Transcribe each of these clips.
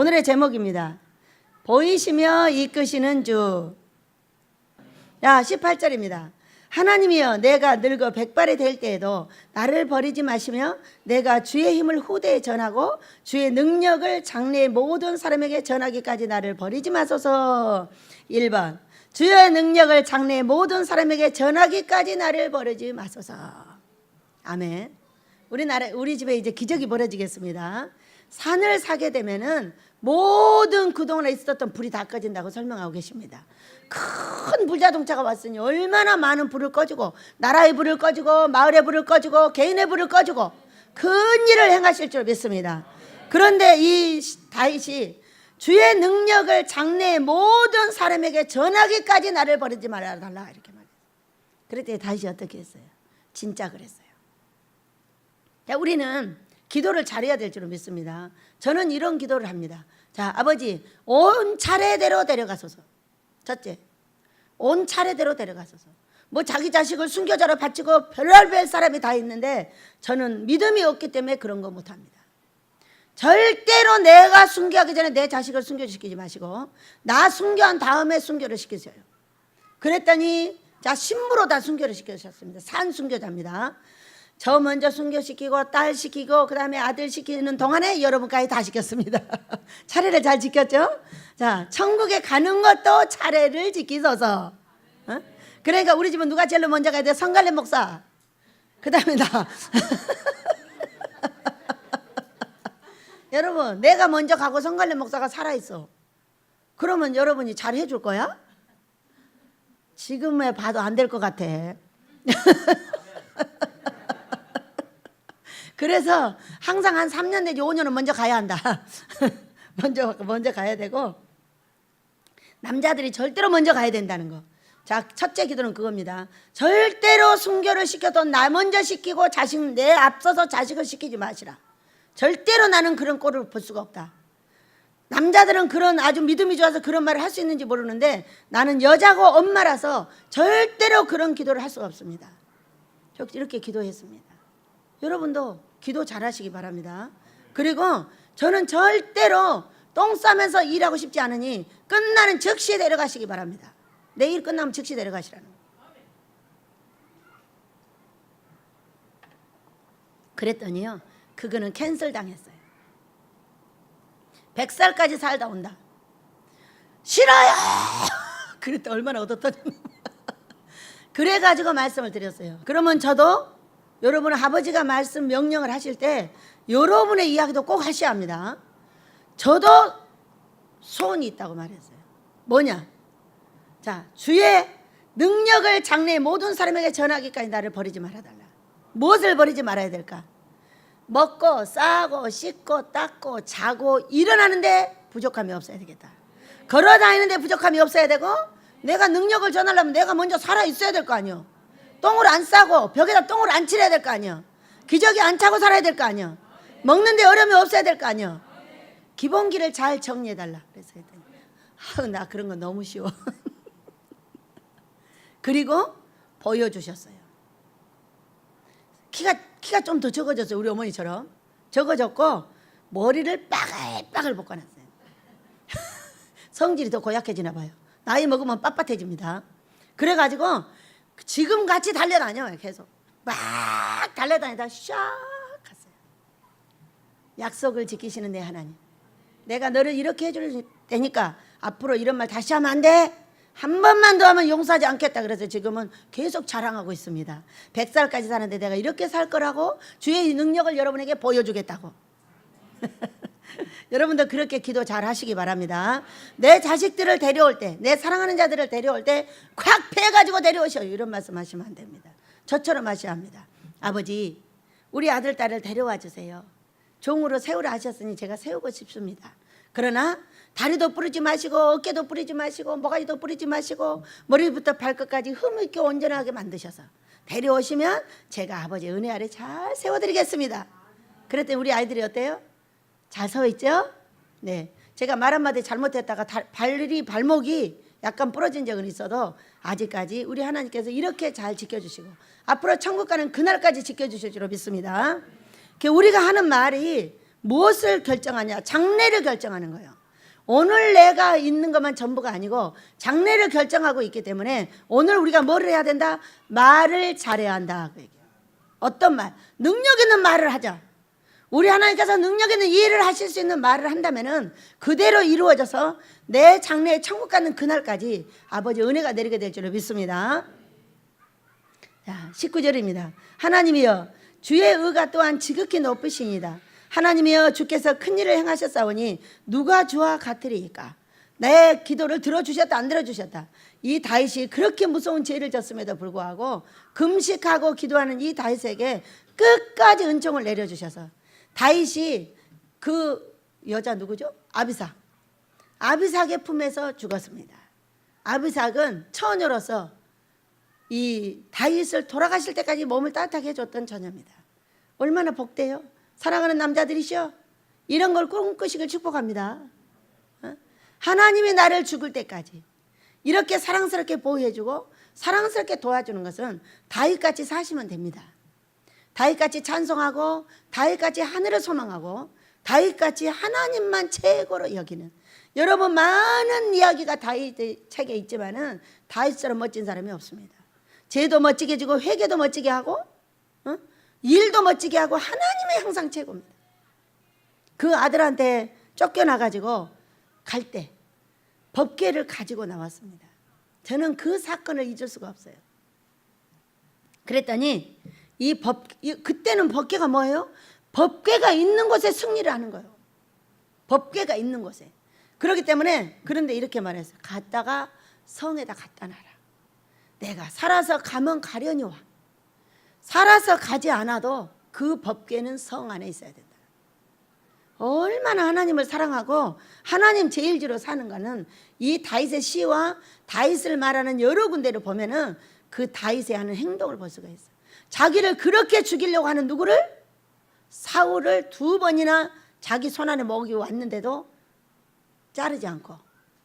오늘의 제목입니다. 보이시며 이끄시는 주. 18절입니다. 하나님이여 내가 늙어 백발이 될 때에도 나를 버리지 마시며 내가 주의 힘을 후대에 전하고 주의 능력을 장래의 모든 사람에게 전하기까지 나를 버리지 마소서. 1번 주의 능력을 장래의 모든 사람에게 전하기까지 나를 버리지 마소서. 아멘. 우리 집에 이제 기적이 벌어지겠습니다. 산을 사게 되면은 모든 그동안에 있었던 불이 다 꺼진다고 설명하고 계십니다. 큰 불자동차가 왔으니 얼마나 많은 불을 꺼주고 나라의 불을 꺼주고 마을의 불을 꺼주고 개인의 불을 꺼주고 큰 일을 행하실 줄 믿습니다. 그런데 이 다윗이 주의 능력을 장래의 모든 사람에게 전하기까지 나를 버리지 말아달라 이렇게 말해요. 그랬더니 다윗이 어떻게 했어요? 진짜 그랬어요. 우리는 기도를 잘해야 될 줄 믿습니다. 저는 이런 기도를 합니다. 자, 아버지 온 차례대로 데려가소서. 첫째, 온 차례대로 데려가소서. 뭐 자기 자식을 순교자로 바치고 별별 사람이 다 있는데 저는 믿음이 없기 때문에 그런 거 못합니다. 절대로 내가 순교하기 전에 내 자식을 순교시키지 마시고 나 순교한 다음에 순교를 시키세요. 그랬더니 자, 신부로 다 순교를 시키셨습니다. 산 순교자입니다. 저 먼저 순교시키고 딸 시키고 그 다음에 아들 시키는 동안에 여러분까지 다 시켰습니다. 차례를 잘 지켰죠? 자, 천국에 가는 것도 차례를 지키소서. 어? 그러니까 우리 집은 누가 제일 먼저 가야 돼? 성갈래 목사. 그 다음에 나. 여러분, 내가 먼저 가고 성갈래 목사가 살아있어. 그러면 여러분이 잘 해줄 거야? 지금에 봐도 안 될 것 같아. 그래서 항상 한 3년 내지 5년은 먼저 가야 한다. 먼저 가야 되고 남자들이 절대로 먼저 가야 된다는 거. 자, 첫째 기도는 그겁니다. 절대로 순교를 시켜도 나 먼저 시키고 내 앞서서 자식을 시키지 마시라. 절대로 나는 그런 꼴을 볼 수가 없다. 남자들은 그런 아주 믿음이 좋아서 그런 말을 할 수 있는지 모르는데 나는 여자고 엄마라서 절대로 그런 기도를 할 수가 없습니다. 이렇게 기도했습니다. 여러분도 기도 잘하시기 바랍니다. 그리고 저는 절대로 똥 싸면서 일하고 싶지 않으니 끝나는 즉시 내려가시기 바랍니다. 내일 끝나면 즉시 내려가시라는 거. 그랬더니요, 그거는 캔슬 당했어요. 100살까지 살다 온다. 싫어요. 그랬더니 얼마나 얻었더니. 그래가지고 말씀을 드렸어요. 그러면 저도 여러분은 아버지가 말씀 명령을 하실 때 여러분의 이야기도 꼭 하셔야 합니다. 저도 소원이 있다고 말했어요. 뭐냐? 자, 주의 능력을 장래의 모든 사람에게 전하기까지 나를 버리지 말아달라. 무엇을 버리지 말아야 될까? 먹고 싸고 씻고 닦고 자고 일어나는데 부족함이 없어야 되겠다. 걸어다니는데 부족함이 없어야 되고 내가 능력을 전하려면 내가 먼저 살아 있어야 될 거 아니요. 똥을 안 싸고 벽에다 똥을 안 칠해야 될 거 아니야. 기저귀 안 차고 살아야 될 거 아니야. 먹는데 어려움이 없어야 될 거 아니야. 기본기를 잘 정리해달라. 그래서 했더니 나 그런 거 너무 쉬워. 그리고 보여주셨어요. 키가 좀 더 적어졌어요. 우리 어머니처럼 적어졌고 머리를 빠글빠글 볶아놨어요. 성질이 더 고약해지나 봐요. 나이 먹으면 빳빳해집니다. 그래가지고 지금 같이 달려다녀요. 계속 막 달려다니다 샥 갔어요. 약속을 지키시는 내 하나님, 내가 너를 이렇게 해줄 테니까 앞으로 이런 말 다시 하면 안 돼. 한 번만 더 하면 용서하지 않겠다. 그래서 지금은 계속 자랑하고 있습니다. 100살까지 사는데 내가 이렇게 살 거라고 주의 능력을 여러분에게 보여주겠다고. 여러분도 그렇게 기도 잘 하시기 바랍니다. 내 자식들을 데려올 때, 내 사랑하는 자들을 데려올 때 콱 패가지고 데려오셔. 이런 말씀 하시면 안 됩니다. 저처럼 하셔야 합니다. 아버지, 우리 아들, 딸을 데려와 주세요. 종으로 세우라 하셨으니 제가 세우고 싶습니다. 그러나 다리도 뿌리지 마시고 어깨도 뿌리지 마시고 모가지도 뿌리지 마시고 머리부터 발끝까지 흠있게 온전하게 만드셔서 데려오시면 제가 아버지 은혜 아래 잘 세워드리겠습니다. 그랬더니 우리 아이들이 어때요? 잘 서 있죠? 네, 제가 말 한마디 잘못했다가 발목이 약간 부러진 적은 있어도 아직까지 우리 하나님께서 이렇게 잘 지켜주시고 앞으로 천국 가는 그날까지 지켜주실 줄 믿습니다. 우리가 하는 말이 무엇을 결정하냐? 장래를 결정하는 거예요. 오늘 내가 있는 것만 전부가 아니고 장래를 결정하고 있기 때문에 오늘 우리가 뭐를 해야 된다? 말을 잘해야 한다. 그 얘기예요. 어떤 말? 능력 있는 말을 하자. 우리 하나님께서 능력 있는 일을 하실 수 있는 말을 한다면은 그대로 이루어져서 내 장래에 천국 가는 그날까지 아버지 은혜가 내리게 될 줄을 믿습니다. 자, 19절입니다. 하나님이여 주의 의가 또한 지극히 높으시니이다. 하나님이여 주께서 큰 일을 행하셨사오니 누가 주와 같으리이까. 내 기도를 들어주셨다 안 들어주셨다. 이 다윗이 그렇게 무서운 죄를 졌음에도 불구하고 금식하고 기도하는 이 다윗에게 끝까지 은총을 내려주셔서 다윗이 그 여자 누구죠? 아비삭의 품에서 죽었습니다. 아비삭은 처녀로서 이 다윗을 돌아가실 때까지 몸을 따뜻하게 해줬던 처녀입니다. 얼마나 복돼요? 사랑하는 남자들이시여, 이런 걸 꿈꾸시길 축복합니다. 하나님이 나를 죽을 때까지 이렇게 사랑스럽게 보호해주고 사랑스럽게 도와주는 것은 다윗같이 사시면 됩니다. 다윗같이 찬송하고 다윗같이 하늘을 소망하고 다윗같이 하나님만 최고로 여기는, 여러분 많은 이야기가 다윗 책에 있지만은 다윗처럼 멋진 사람이 없습니다. 죄도 멋지게 지고 회개도 멋지게 하고 일도 멋지게 하고 하나님이 항상 최고입니다. 그 아들한테 쫓겨나가지고 갈 때 법궤를 가지고 나왔습니다. 저는 그 사건을 잊을 수가 없어요. 그랬더니 그때는 법궤가 뭐예요? 법궤가 있는 곳에 승리를 하는 거예요. 법궤가 있는 곳에. 그렇기 때문에 그런데 이렇게 말했어요. 갔다가 성에다 갖다 놔라. 내가 살아서 가면 가려니와 살아서 가지 않아도 그 법궤는 성 안에 있어야 된다. 얼마나 하나님을 사랑하고 하나님 제일지로 사는가는 이 다윗의 시와 다윗을 말하는 여러 군데를 보면은 그 다윗의 하는 행동을 볼 수가 있어요. 자기를 그렇게 죽이려고 하는 누구를? 사울을 2번이나 자기 손안에 먹이고 왔는데도 자르지 않고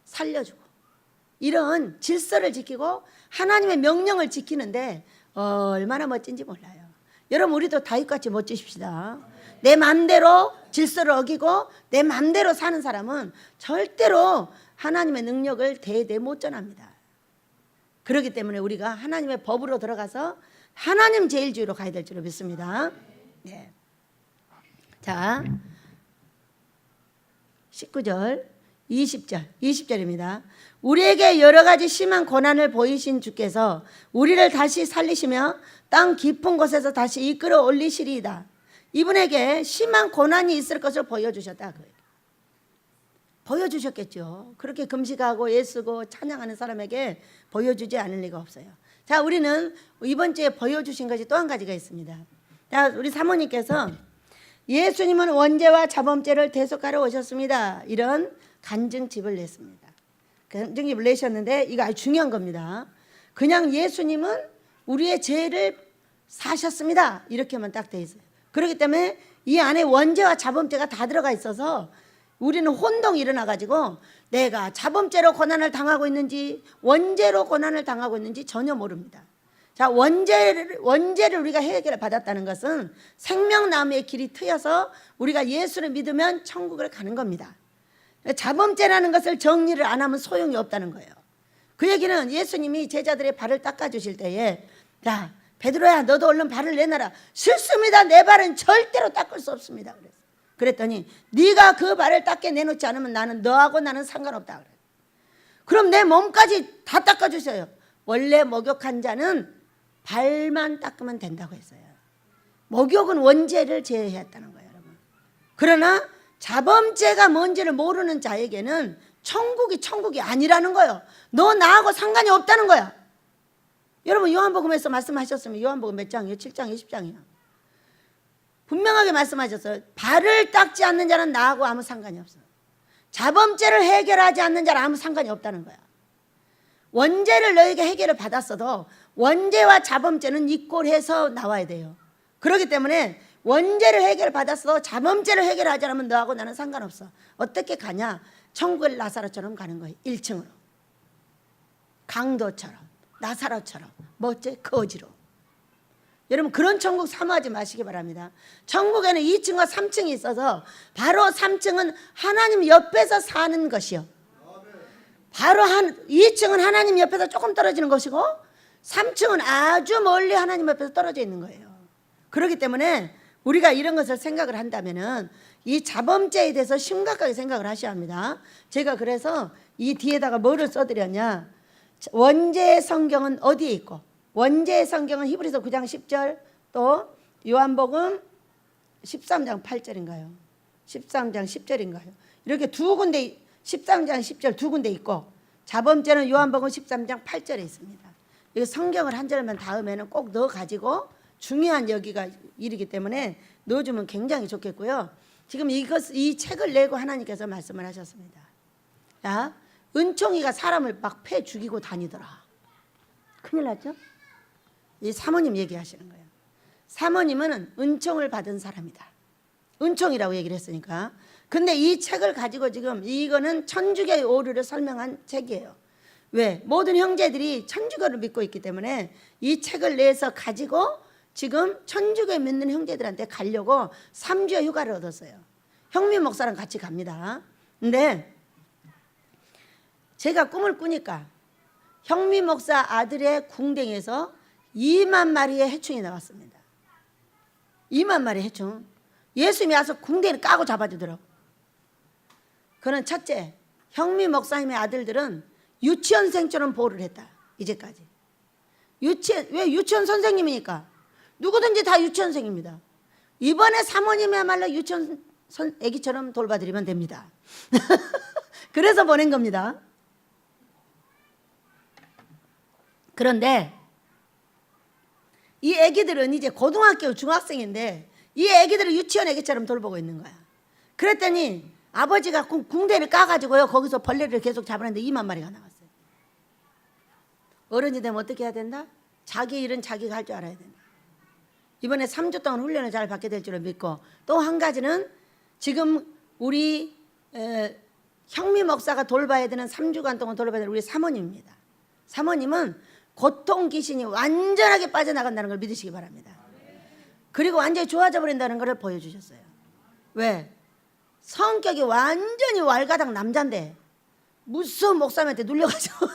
살려주고, 이런 질서를 지키고 하나님의 명령을 지키는데 얼마나 멋진지 몰라요. 여러분 우리도 다윗같이 멋지십시다. 내 맘대로 질서를 어기고 내 맘대로 사는 사람은 절대로 하나님의 능력을 대대 못 전합니다. 그렇기 때문에 우리가 하나님의 법으로 들어가서 하나님 제일주의로 가야 될 줄을 믿습니다. 네. 자, 19절 20절입니다. 우리에게 여러 가지 심한 고난을 보이신 주께서 우리를 다시 살리시며 땅 깊은 곳에서 다시 이끌어 올리시리이다. 이분에게 심한 고난이 있을 것을 보여주셨다. 보여주셨겠죠. 그렇게 금식하고 애쓰고 찬양하는 사람에게 보여주지 않을 리가 없어요. 자, 우리는 이번 주에 보여주신 것이 또 한 가지가 있습니다. 자, 우리 사모님께서 예수님은 원죄와 자범죄를 대속하러 오셨습니다. 이런 간증집을 냈습니다. 간증집을 내셨는데 이거 아주 중요한 겁니다. 그냥 예수님은 우리의 죄를 사셨습니다. 이렇게만 딱 돼 있어요. 그렇기 때문에 이 안에 원죄와 자범죄가 다 들어가 있어서 우리는 혼동이 일어나가지고 내가 자범죄로 고난을 당하고 있는지 원죄로 고난을 당하고 있는지 전혀 모릅니다. 자, 원죄를 우리가 해결을 받았다는 것은 생명나무의 길이 트여서 우리가 예수를 믿으면 천국을 가는 겁니다. 자범죄라는 것을 정리를 안 하면 소용이 없다는 거예요. 그 얘기는 예수님이 제자들의 발을 닦아주실 때에, 야 베드로야 너도 얼른 발을 내놔라. 싫습니다. 내 발은 절대로 닦을 수 없습니다. 그랬더니 네가 그 발을 닦게 내놓지 않으면 너하고 나는 상관없다. 그래. 그럼 내 몸까지 다 닦아주세요. 원래 목욕한 자는 발만 닦으면 된다고 했어요. 목욕은 원죄를 제외했다는 거예요, 여러분. 그러나 자범죄가 뭔지를 모르는 자에게는 천국이 아니라는 거예요. 너 나하고 상관이 없다는 거야. 여러분 요한복음에서 말씀하셨으면 요한복음 몇 장이에요? 7장 20장이요. 분명하게 말씀하셨어요. 발을 닦지 않는 자는 나하고 아무 상관이 없어. 자범죄를 해결하지 않는 자는 아무 상관이 없다는 거야. 원죄를 너에게 해결을 받았어도 원죄와 자범죄는 이꼴해서 나와야 돼요. 그렇기 때문에 원죄를 해결받았어도 자범죄를 해결하지 않으면 너하고 나는 상관없어. 어떻게 가냐? 천국을 나사로처럼 가는 거예요. 1층으로. 강도처럼 나사로처럼 멋져 거지로. 여러분 그런 천국 사모하지 마시기 바랍니다. 천국에는 2층과 3층이 있어서 바로 3층은 하나님 옆에서 사는 것이요. 바로 2층은 하나님 옆에서 조금 떨어지는 것이고 3층은 아주 멀리 하나님 옆에서 떨어져 있는 거예요. 그렇기 때문에 우리가 이런 것을 생각을 한다면은 이 자범죄에 대해서 심각하게 생각을 하셔야 합니다. 제가 그래서 이 뒤에다가 뭐를 써드렸냐, 원죄의 성경은 어디에 있고, 원죄의 성경은 히브리서 9장 10절 또 요한복음 13장 8절인가요? 13장 10절인가요? 이렇게 두 군데, 13장 10절 두 군데 있고, 자범죄는 요한복음 13장 8절에 있습니다. 이 성경을 한 절만 다음에는 꼭 넣어가지고 중요한 여기가 일이기 때문에 넣어주면 굉장히 좋겠고요. 지금 이 책을 내고 하나님께서 말씀을 하셨습니다. 야, 은총이가 사람을 막 패 죽이고 다니더라. 큰일 났죠? 이 사모님 얘기하시는 거예요. 사모님은 은총을 받은 사람이다. 은총이라고 얘기를 했으니까. 근데 이 책을 가지고 지금 이거는 천주교의 오류를 설명한 책이에요. 왜? 모든 형제들이 천주교를 믿고 있기 때문에 이 책을 내서 가지고 지금 천주교 믿는 형제들한테 가려고 3주의 휴가를 얻었어요. 형미 목사랑 같이 갑니다. 근데 제가 꿈을 꾸니까 형미 목사 아들의 궁뎅이에서 2만 마리의 해충이 나왔습니다. 2만 마리의 해충. 예수님이 와서 궁뎅이를 까고 잡아주더라고. 그는 첫째, 형미 목사님의 아들들은 유치원생처럼 보호를 했다. 이제까지. 왜 유치원 선생님이니까. 누구든지 다 유치원생입니다. 이번에 사모님이야말로 유치원 애기처럼 돌봐드리면 됩니다. 그래서 보낸 겁니다. 그런데 이 애기들은 이제 고등학교 중학생인데 이 애기들을 유치원 애기처럼 돌보고 있는 거야. 그랬더니 아버지가 궁대를 까가지고요 거기서 벌레를 계속 잡았는데 2만 마리가 나왔어요. 어른이 되면 어떻게 해야 된다? 자기 일은 자기가 할 줄 알아야 된다. 이번에 3주 동안 훈련을 잘 받게 될 줄을 믿고, 또 한 가지는 지금 우리 형미 목사가 돌봐야 되는 3주간 동안 돌봐야 되는 우리 사모님입니다. 사모님은 고통 귀신이 완전하게 빠져나간다는 걸 믿으시기 바랍니다. 그리고 완전히 좋아져 버린다는 걸 보여주셨어요. 왜? 성격이 완전히 왈가닥 남잔데 무서운 목사님한테 눌려가지고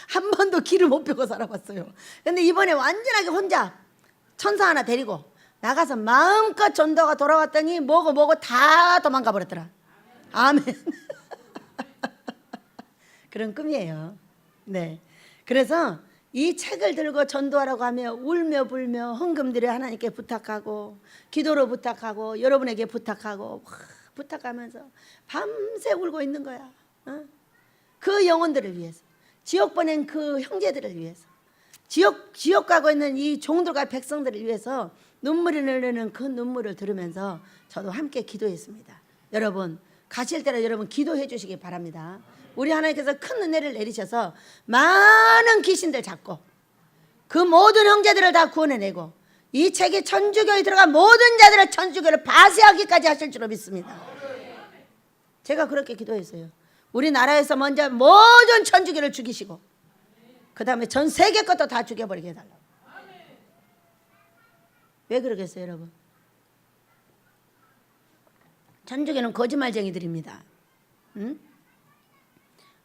한 번도 길을 못 펴고 살아봤어요. 근데 이번에 완전하게 혼자 천사 하나 데리고 나가서 마음껏 전도가 돌아왔더니 뭐고 다 도망가 버렸더라. 아멘. 그런 꿈이에요. 네. 그래서 이 책을 들고 전도하라고 하며 울며 불며 헌금들을 하나님께 부탁하고 기도로 부탁하고 여러분에게 부탁하고 부탁하면서 밤새 울고 있는 거야. 그 영혼들을 위해서, 지옥 보낸 그 형제들을 위해서, 지옥 가고 있는 이 종들과 백성들을 위해서 눈물이 흐르는 그 눈물을 들으면서 저도 함께 기도했습니다. 여러분 가실 때는 여러분 기도해 주시기 바랍니다. 우리 하나님께서 큰 은혜를 내리셔서 많은 귀신들 잡고 그 모든 형제들을 다 구원해내고 이 책이 천주교에 들어간 모든 자들의 천주교를 파쇄하기까지 하실 줄로 믿습니다. 제가 그렇게 기도했어요. 우리나라에서 먼저 모든 천주교를 죽이시고 그 다음에 전 세계 것도 다 죽여버리게 해달라고. 왜 그러겠어요 여러분? 천주교는 거짓말쟁이들입니다. 응?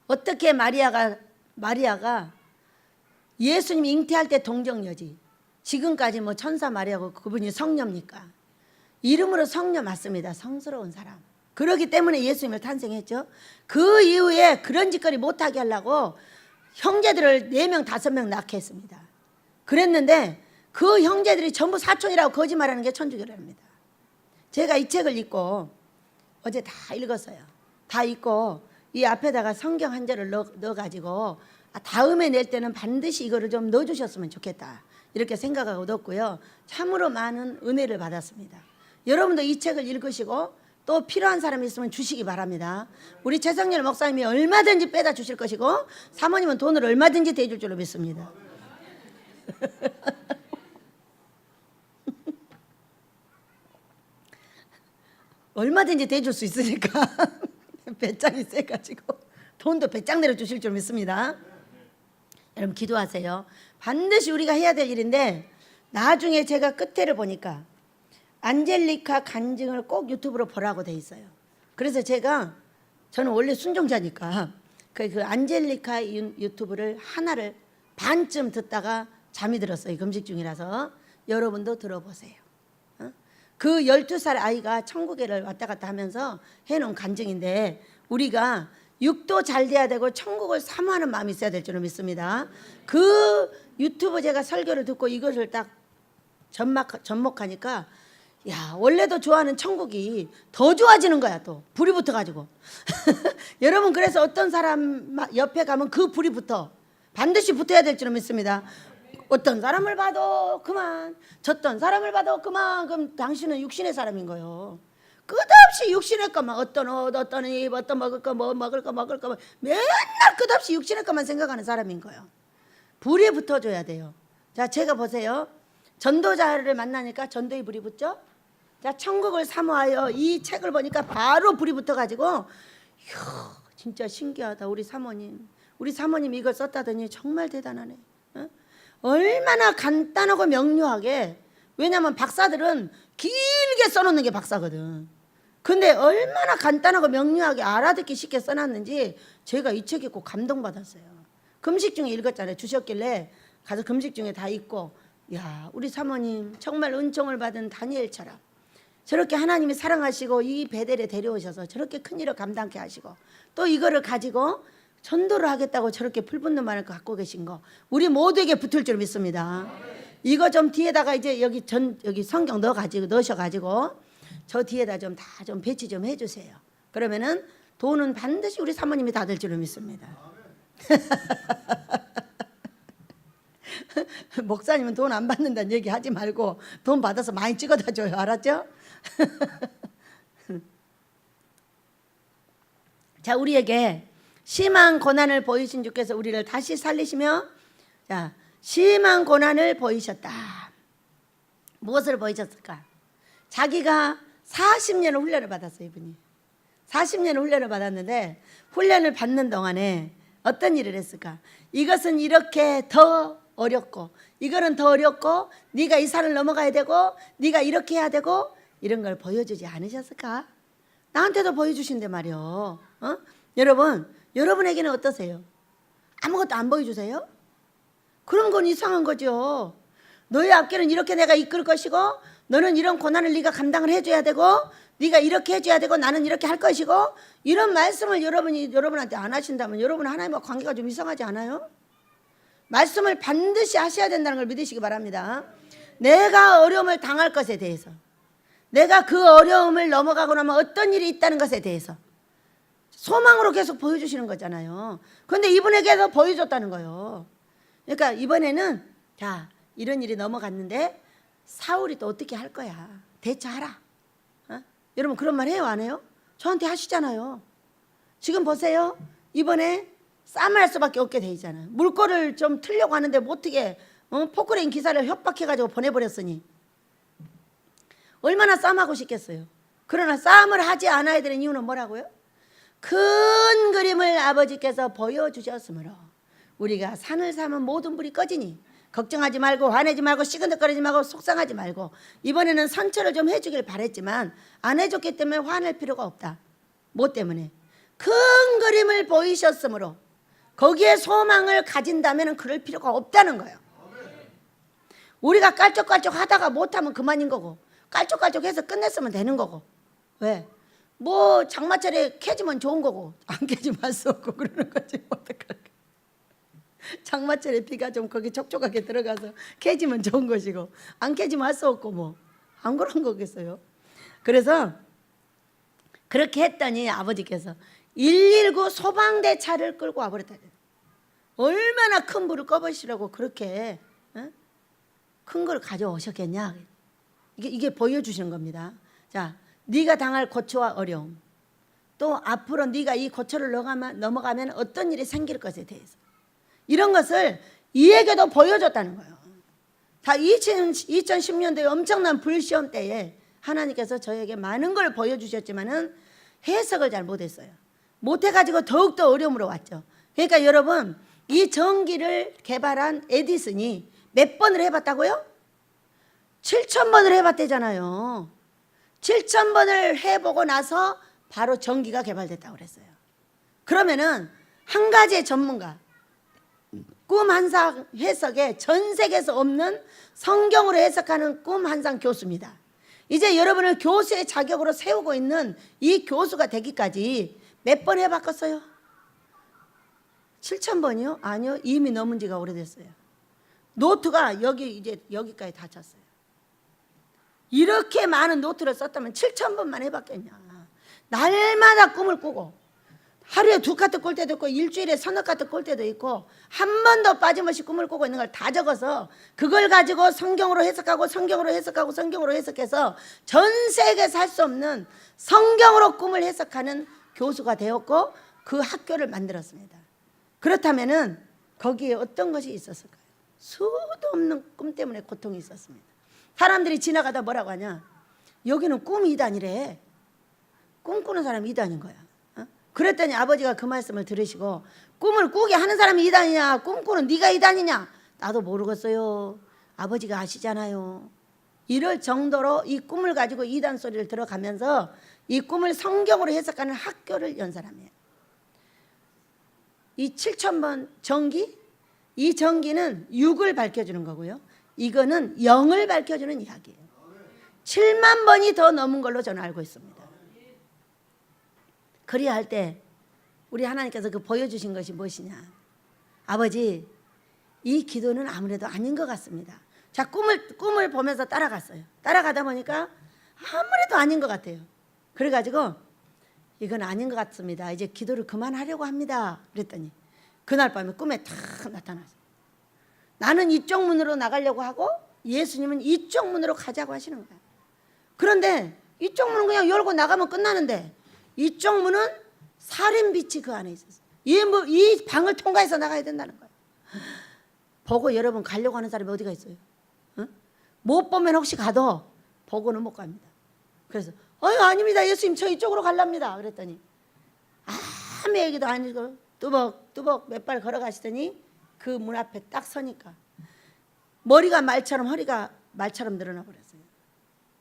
어떻게 마리아가 예수님 잉태할 때 동정녀지, 지금까지 뭐 천사 마리아고 그분이 성녀입니까? 이름으로 성녀 맞습니다. 성스러운 사람. 그렇기 때문에 예수님을 탄생했죠. 그 이후에 그런 짓거리 못하게 하려고 형제들을 4명 5명 낳게 했습니다. 그랬는데 그 형제들이 전부 사촌이라고 거짓말하는 게 천주교랍니다. 제가 이 책을 읽고 어제 다 읽었어요. 다 읽고 이 앞에다가 성경 한 절을 넣어가지고 다음에 낼 때는 반드시 이거를 좀 넣어주셨으면 좋겠다 이렇게 생각하고 넣었고요. 참으로 많은 은혜를 받았습니다. 여러분도 이 책을 읽으시고 또 필요한 사람이 있으면 주시기 바랍니다. 우리 최성열 목사님이 얼마든지 빼다 주실 것이고 사모님은 돈을 얼마든지 대줄 줄로 믿습니다. 얼마든지 대줄 수 있으니까 배짱이 세가지고 돈도 배짱 내려주실 줄 믿습니다. 여러분 기도하세요. 반드시 우리가 해야 될 일인데 나중에 제가 끝에를 보니까 안젤리카 간증을 꼭 유튜브로 보라고 돼 있어요. 그래서 저는 원래 순종자니까 그 안젤리카 유튜브를 하나를 반쯤 듣다가 잠이 들었어요. 금식 중이라서. 여러분도 들어보세요. 그 12살 아이가 천국에를 왔다 갔다 하면서 해놓은 간증인데, 우리가 육도 잘 돼야 되고 천국을 사모하는 마음이 있어야 될 줄로 믿습니다. 그 유튜브 제가 설교를 듣고 이것을 딱 접목하니까, 야, 원래도 좋아하는 천국이 더 좋아지는 거야. 또 불이 붙어가지고 여러분, 그래서 어떤 사람 옆에 가면 그 불이 붙어, 반드시 붙어야 될 줄로 믿습니다. 어떤 사람을 봐도 그만, 저떤 사람을 봐도 그만, 그럼 당신은 육신의 사람인 거예요. 끝없이 육신의 것만, 어떤 옷, 어떤 입, 어떤 먹을 거, 뭐 먹을 거, 맨날 끝없이 육신의 것만 생각하는 사람인 거예요. 불이 붙어줘야 돼요. 자, 제가 보세요. 전도자를 만나니까 전도의 불이 붙죠. 자, 천국을 사모하여 이 책을 보니까 바로 불이 붙어가지고, 이야, 진짜 신기하다. 우리 사모님 이걸 썼다더니 정말 대단하네. 얼마나 간단하고 명료하게. 왜냐하면 박사들은 길게 써놓는 게 박사거든. 근데 얼마나 간단하고 명료하게 알아듣기 쉽게 써놨는지 제가 이 책 읽고 감동받았어요. 금식 중에 읽었잖아요. 주셨길래 가서 금식 중에 다 읽고, 야, 우리 사모님 정말 은총을 받은 다니엘처럼 저렇게 하나님이 사랑하시고 이 베델에 데려오셔서 저렇게 큰 일을 감당케 하시고, 또 이거를 가지고 전도를 하겠다고 저렇게 불붙는 마음을 갖고 계신 거, 우리 모두에게 붙을 줄 믿습니다. 이거 좀 뒤에다가 이제 여기 성경 넣으셔가지고 저 뒤에다 좀 다 좀 배치 좀 해주세요. 그러면은 돈은 반드시 우리 사모님이 다 될 줄로 믿습니다. 목사님은 돈 안 받는다는 얘기 하지 말고 돈 받아서 많이 찍어다 줘요. 알았죠? 자, 우리에게 심한 고난을 보이신 주께서 우리를 다시 살리시며, 자, 심한 고난을 보이셨다. 무엇을 보이셨을까? 자기가 40년을 훈련을 받았어요. 이분이 40년을 훈련을 받았는데, 훈련을 받는 동안에 어떤 일을 했을까? 이것은 이렇게 더 어렵고, 이거는 더 어렵고, 네가 이 산을 넘어가야 되고, 네가 이렇게 해야 되고, 이런 걸 보여주지 않으셨을까? 나한테도 보여주신대 말이요. 여러분에게는 어떠세요? 아무것도 안 보여주세요? 그런 건 이상한 거죠. 너의 앞길은 이렇게 내가 이끌 것이고, 너는 이런 고난을 네가 감당을 해줘야 되고, 네가 이렇게 해줘야 되고, 나는 이렇게 할 것이고, 이런 말씀을 여러분한테 안 하신다면 여러분 하나님과 관계가 좀 이상하지 않아요? 말씀을 반드시 하셔야 된다는 걸 믿으시기 바랍니다. 내가 어려움을 당할 것에 대해서, 내가 그 어려움을 넘어가고 나면 어떤 일이 있다는 것에 대해서 소망으로 계속 보여주시는 거잖아요. 그런데 이분에게도 보여줬다는 거예요. 그러니까 이번에는, 자, 이런 일이 넘어갔는데 사울이 또 어떻게 할 거야, 대처하라. 여러분 그런 말 해요, 안 해요? 저한테 하시잖아요. 지금 보세요. 이번에 싸움할 수밖에 없게 돼 있잖아요. 물꼬를 좀 틀려고 하는데 어떻게 포크레인 기사를 협박해가지고 보내버렸으니 얼마나 싸움하고 싶겠어요. 그러나 싸움을 하지 않아야 되는 이유는 뭐라고요? 큰 그림을 아버지께서 보여주셨으므로 우리가 산을 사면 모든 불이 꺼지니 걱정하지 말고 화내지 말고 시큰둥거리지 말고 속상하지 말고, 이번에는 선처를 좀 해주길 바랬지만 안 해줬기 때문에 화낼 필요가 없다. 뭐 때문에? 큰 그림을 보이셨으므로 거기에 소망을 가진다면 그럴 필요가 없다는 거예요. 우리가 깔쪽깔쪽 하다가 못하면 그만인 거고, 깔쪽깔쪽 해서 끝냈으면 되는 거고. 왜? 뭐 장마철에 캐지면 좋은 거고 안 캐지면 할 수 없고 그러는 거지. 어떡할까? 장마철에 비가 좀 거기 촉촉하게 들어가서 캐지면 좋은 것이고 안 캐지면 할 수 없고 뭐 안 그런 거겠어요. 그래서 그렇게 했더니 아버지께서 119 소방대 차를 끌고 와버렸다. 얼마나 큰 불을 꺼버리시라고 그렇게 큰 걸 가져오셨겠냐. 이게 보여주시는 겁니다. 자, 네가 당할 고초와 어려움, 또 앞으로 네가 이 고초를 넘어가면 어떤 일이 생길 것에 대해서, 이런 것을 이에게도 보여줬다는 거예요. 자, 2010년도에 엄청난 불시험 때에 하나님께서 저에게 많은 걸 보여주셨지만은 해석을 잘 못했어요. 못해가지고 더욱더 어려움으로 왔죠. 그러니까 여러분, 이 전기를 개발한 에디슨이 몇 번을 해봤다고요? 7,000번을 해봤대잖아요. 7,000번을 해보고 나서 바로 전기가 개발됐다고 그랬어요. 그러면은 한 가지의 전문가, 꿈 한상 해석에 전 세계에서 없는 성경으로 해석하는 꿈 한상 교수입니다. 이제 여러분을 교수의 자격으로 세우고 있는 이 교수가 되기까지 몇 번 해봤겠어요? 7,000번이요? 아니요, 이미 넘은 지가 오래됐어요. 노트가 여기까지 다 찼어요. 이렇게 많은 노트를 썼다면 7,000번만 해봤겠냐. 날마다 꿈을 꾸고 하루에 2카트 꿀 때도 있고 일주일에 3카트 꿀 때도 있고 한 번도 빠짐없이 꿈을 꾸고 있는 걸 다 적어서 그걸 가지고 성경으로 해석하고 성경으로 해석하고 성경으로 해석해서 전 세계에서 할 수 없는 성경으로 꿈을 해석하는 교수가 되었고 그 학교를 만들었습니다. 그렇다면은 거기에 어떤 것이 있었을까요? 수도 없는 꿈 때문에 고통이 있었습니다. 사람들이 지나가다 뭐라고 하냐? 여기는 꿈 이단이래. 꿈꾸는 사람이 이단인 거야. 그랬더니 아버지가 그 말씀을 들으시고 꿈을 꾸게 하는 사람이 이단이냐 꿈꾸는 네가 이단이냐 나도 모르겠어요. 아버지가 아시잖아요. 이럴 정도로 이 꿈을 가지고 이단 소리를 들어가면서 이 꿈을 성경으로 해석하는 학교를 연 사람이에요. 이 7,000번 전기, 이 전기는 6을 밝혀주는 거고요. 이거는 0을 밝혀주는 이야기예요. 7만 번이 더 넘은 걸로 저는 알고 있습니다. 그리야 할 때 우리 하나님께서 그 보여주신 것이 무엇이냐? 아버지, 이 기도는 아무래도 아닌 것 같습니다. 자, 꿈을 보면서 따라갔어요. 따라가다 보니까 아무래도 아닌 것 같아요. 그래가지고 이건 아닌 것 같습니다. 이제 기도를 그만하려고 합니다. 그랬더니 그날 밤에 꿈에 탁 나타났어요. 나는 이쪽 문으로 나가려고 하고 예수님은 이쪽 문으로 가자고 하시는 거예요. 그런데 이쪽 문은 그냥 열고 나가면 끝나는데 이쪽 문은 살인빛이 그 안에 있었어요. 이 방을 통과해서 나가야 된다는 거예요. 보고 여러분 가려고 하는 사람이 어디가 있어요? 어? 못 보면 혹시 가도 보고는 못 갑니다. 그래서 아닙니다. 예수님 저 이쪽으로 갈랍니다. 그랬더니 아무 얘기도 아니고 뚜벅뚜벅 몇 발 걸어가시더니 그 문 앞에 딱 서니까 머리가 말처럼 허리가 말처럼 늘어나 버렸어요.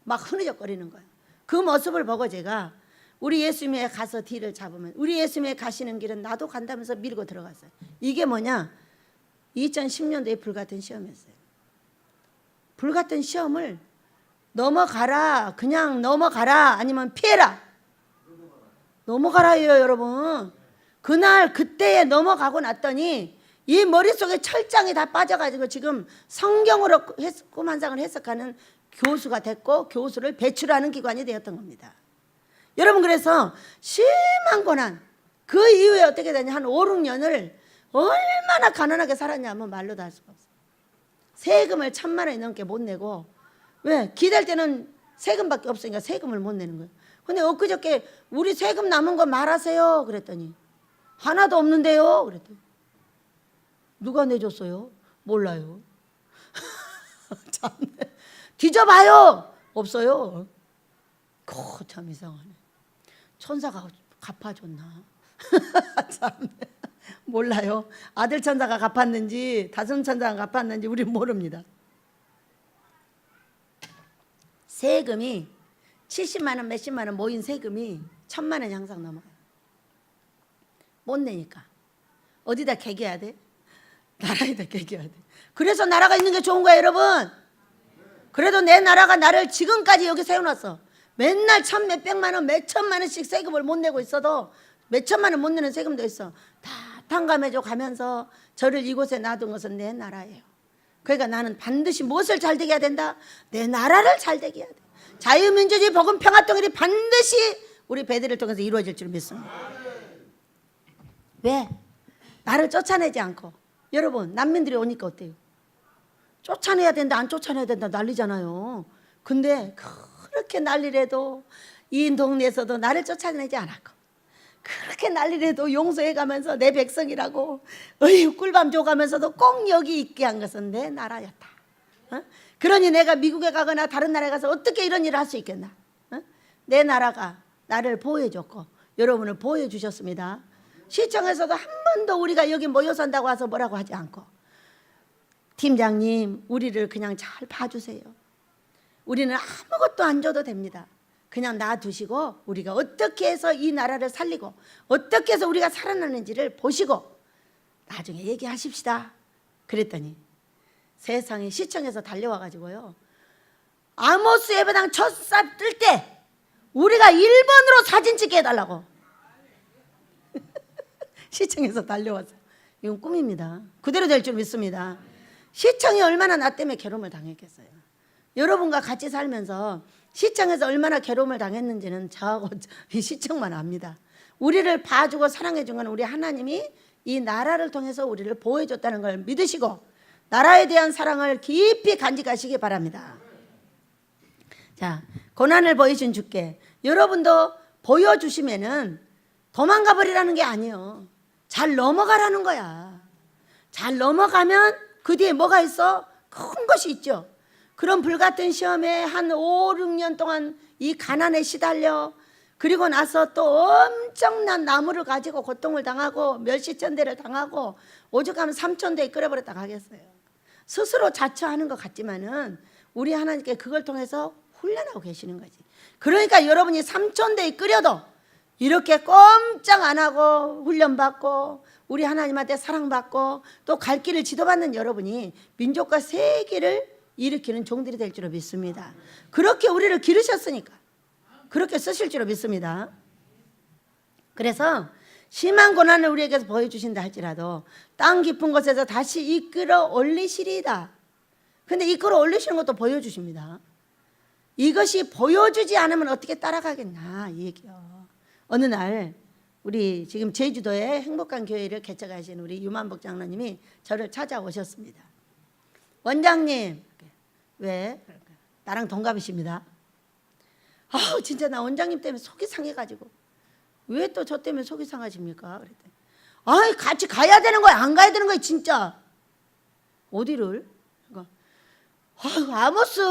막 흐느적거리는 거예요. 그 모습을 보고 제가 우리 예수님에 가서 뒤를 잡으면 우리 예수님에 가시는 길은 나도 간다면서 밀고 들어갔어요. 이게 뭐냐? 2010년도에 불같은 시험이었어요. 불같은 시험을 넘어가라, 그냥 넘어가라, 아니면 피해라. 넘어가라예요, 여러분. 그날 그때에 넘어가고 났더니 이 머릿속에 철장이 다 빠져가지고 지금 성경으로 꿈 한상을 해석하는 교수가 됐고 교수를 배출하는 기관이 되었던 겁니다. 여러분, 그래서 심한 고난, 그 이후에 어떻게 되냐, 한 5, 6년을 얼마나 가난하게 살았냐면 말로 다 할 수가 없어요. 세금을 1,000만 원이 넘게 못 내고, 왜? 기댈 때는 세금밖에 없으니까 세금을 못 내는 거예요. 근데 엊그저께 우리 세금 남은 거 말하세요 그랬더니 하나도 없는데요 그랬더니 누가 내줬어요? 몰라요. 참네. 뒤져봐요. 없어요. 참 이상하네. 천사가 갚아줬나? 참네. 몰라요. 아들 천사가 갚았는지 다른 천사가 갚았는지 우린 모릅니다. 세금이 70만 원 몇십만 원 모인 세금이 1,000만 원이 항상 넘어가요. 못 내니까 어디다 개겨야 돼? 나라에다 개겨야 돼. 그래서 나라가 있는 게 좋은 거야, 여러분. 그래도 내 나라가 나를 지금까지 여기 세워놨어. 맨날 1,000 몇백만 원, 몇천만 원씩 세금을 못 내고 있어도 몇천만 원 못 내는 세금도 있어. 다 탕감해줘 가면서 저를 이곳에 놔둔 것은 내 나라예요. 그러니까 나는 반드시 무엇을 잘 되게 해야 된다? 내 나라를 잘 되게 해야 돼. 자유민주주의 복음 평화 통일이 반드시 우리 배들을 통해서 이루어질 줄 믿습니다. 왜? 나를 쫓아내지 않고. 여러분, 난민들이 오니까 어때요? 쫓아내야 된다, 안 쫓아내야 된다 난리잖아요. 근데 그렇게 난리래도 이 동네에서도 나를 쫓아내지 않았고, 그렇게 난리래도 용서해가면서 내 백성이라고 꿀밤 줘가면서도 꼭 여기 있게 한 것은 내 나라였다. 그러니 내가 미국에 가거나 다른 나라에 가서 어떻게 이런 일을 할 수 있겠나? 내 나라가 나를 보호해줬고 여러분을 보호해주셨습니다. 시청에서도 한 번도 우리가 여기 모여 산다고 와서 뭐라고 하지 않고, 팀장님 우리를 그냥 잘 봐주세요. 우리는 아무것도 안 줘도 됩니다. 그냥 놔두시고 우리가 어떻게 해서 이 나라를 살리고 어떻게 해서 우리가 살아나는지를 보시고 나중에 얘기하십시다. 그랬더니 세상에 시청에서 달려와가지고요, 아모스 예배당 첫 삽 뜰 때 우리가 1번으로 사진 찍게 해달라고 시청에서 달려왔어요. 이건 꿈입니다. 그대로 될 줄 믿습니다. 시청이 얼마나 나 때문에 괴로움을 당했겠어요. 여러분과 같이 살면서 시청에서 얼마나 괴로움을 당했는지는 저하고 이 시청만 압니다. 우리를 봐주고 사랑해준 건 우리 하나님이 이 나라를 통해서 우리를 보호해줬다는 걸 믿으시고 나라에 대한 사랑을 깊이 간직하시기 바랍니다. 자, 고난을 보여준 주께 여러분도 보여주시면은 도망가 버리라는 게 아니에요. 잘 넘어가라는 거야. 잘 넘어가면 그 뒤에 뭐가 있어? 큰 것이 있죠. 그런 불같은 시험에 한 5, 6년 동안 이 가난에 시달려, 그리고 나서 또 엄청난 나무를 가지고 고통을 당하고 멸시천대를 당하고 오죽하면 3천대에 끓여버렸다 가겠어요. 스스로 자처하는 것 같지만은 우리 하나님께 그걸 통해서 훈련하고 계시는 거지. 그러니까 여러분이 3천대에 끓여도 이렇게 꼼짝 안 하고 훈련받고 우리 하나님한테 사랑받고 또 갈 길을 지도받는 여러분이 민족과 세계를 일으키는 종들이 될 줄로 믿습니다. 그렇게 우리를 기르셨으니까 그렇게 쓰실 줄로 믿습니다. 그래서 심한 고난을 우리에게서 보여주신다 할지라도 땅 깊은 곳에서 다시 이끌어 올리시리이다. 근데 이끌어 올리시는 것도 보여주십니다. 이것이 보여주지 않으면 어떻게 따라가겠나 이 얘기요. 어느 날 우리 지금 제주도에 행복한 교회를 개척하신 우리 유만복 장로님이 저를 찾아오셨습니다. 원장님, 왜? 나랑 동갑이십니다. 진짜 나 원장님 때문에 속이 상해가지고 왜 또 저 때문에 속이 상하십니까? 그랬더니 같이 가야 되는 거야, 안 가야 되는 거야 진짜. 어디를? 아모스.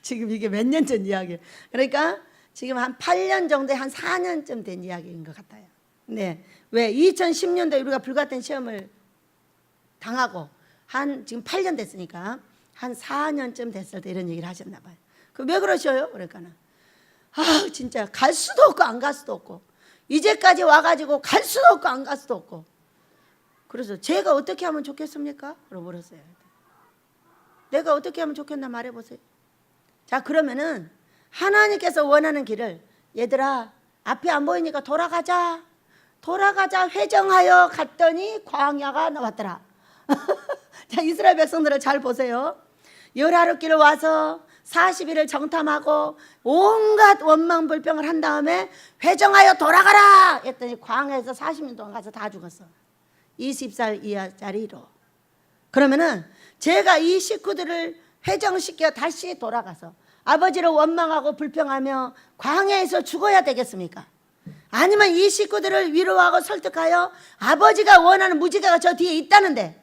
지금 이게 몇 년 전 이야기예요. 그러니까 지금 한 8년 정도에 한 4년쯤 된 이야기인 것 같아요. 네, 왜 2010년도에 우리가 불같은 시험을 당하고 한 지금 8년 됐으니까 한 4년쯤 됐을 때 이런 얘기를 하셨나 봐요. 왜 그러셔요? 그러니까는 진짜 갈 수도 없고 안 갈 수도 없고 이제까지 와가지고 갈 수도 없고 안 갈 수도 없고 그래서 제가 어떻게 하면 좋겠습니까? 물어보셨어요. 내가 어떻게 하면 좋겠나 말해보세요. 자, 그러면은 하나님께서 원하는 길을 얘들아 앞이 안 보이니까 돌아가자 회정하여 갔더니 광야가 나왔더라. 자, 이스라엘 백성들을 잘 보세요. 열하룻길을 와서 40일을 정탐하고 온갖 원망 불평을 한 다음에 회정하여 돌아가라 했더니 광야에서 40년 동안 가서 다 죽었어. 20살 이하짜리로. 그러면은 제가 이 식구들을 회정시켜 다시 돌아가서 아버지를 원망하고 불평하며 광야에서 죽어야 되겠습니까? 아니면 이 식구들을 위로하고 설득하여 아버지가 원하는 무지개가 저 뒤에 있다는데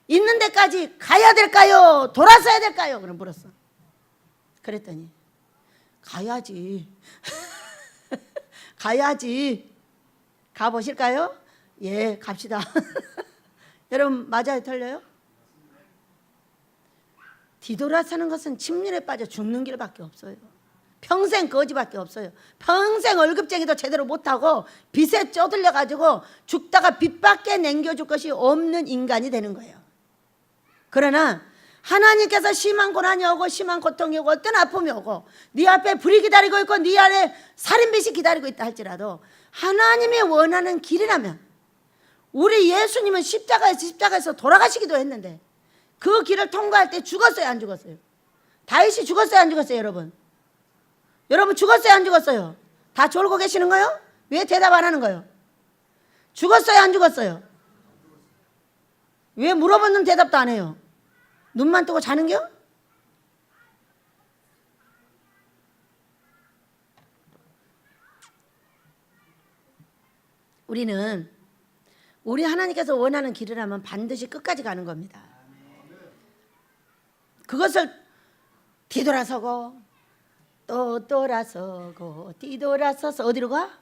있는 데까지 가야 될까요? 돌아서야 될까요? 그럼 물었어. 그랬더니 가야지. 가야지. 가보실까요? 예, 갑시다. 여러분 맞아요, 틀려요? 뒤돌아서는 것은 침륜에 빠져 죽는 길밖에 없어요. 평생 거지밖에 없어요. 평생 월급쟁이도 제대로 못하고 빚에 쪼들려가지고 죽다가 빚밖에 남겨줄 것이 없는 인간이 되는 거예요. 그러나 하나님께서 심한 고난이 오고 심한 고통이 오고 어떤 아픔이 오고 네 앞에 불이 기다리고 있고 네 안에 살인빚이 기다리고 있다 할지라도 하나님이 원하는 길이라면 우리 예수님은 십자가에서 돌아가시기도 했는데 그 길을 통과할 때 죽었어요, 안 죽었어요? 다윗이 죽었어요, 안 죽었어요, 여러분? 여러분 죽었어요, 안 죽었어요? 다 졸고 계시는 거요? 왜 대답 안 하는 거요? 죽었어요, 안 죽었어요? 왜 물어보는 대답도 안 해요? 눈만 뜨고 자는겨? 우리는 우리 하나님께서 원하는 길이라면 반드시 끝까지 가는 겁니다. 그것을 뒤돌아서고 또 돌아서고 뒤돌아서서 어디로 가?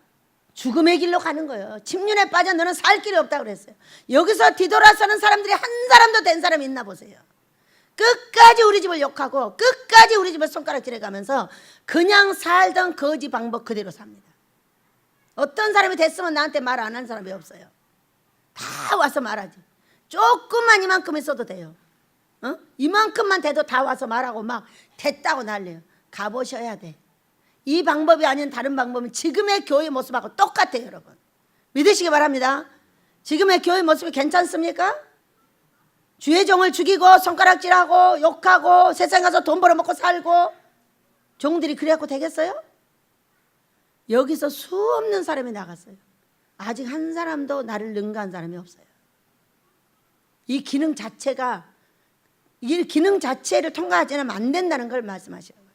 죽음의 길로 가는 거예요. 침륜에 빠져 너는 살 길이 없다고 그랬어요. 여기서 뒤돌아서는 사람들이 한 사람도 된 사람이 있나 보세요. 끝까지 우리 집을 욕하고 끝까지 우리 집을 손가락질해 가면서 그냥 살던 거지 방법 그대로 삽니다. 어떤 사람이 됐으면 나한테 말 안 하는 사람이 없어요. 다 와서 말하지. 조금만 이만큼 있어도 돼요. 이만큼만 돼도 다 와서 말하고 막 됐다고 난리예요. 가보셔야 돼. 이 방법이 아닌 다른 방법은 지금의 교회 모습하고 똑같아요, 여러분. 믿으시기 바랍니다. 지금의 교회 모습이 괜찮습니까? 주의 종을 죽이고 손가락질하고 욕하고 세상 가서 돈 벌어먹고 살고 종들이 그래갖고 되겠어요? 여기서 수없는 사람이 나갔어요. 아직 한 사람도 나를 능가한 사람이 없어요. 이 기능 자체가, 이 기능 자체를 통과하지 않으면 안 된다는 걸 말씀하시는 거예요.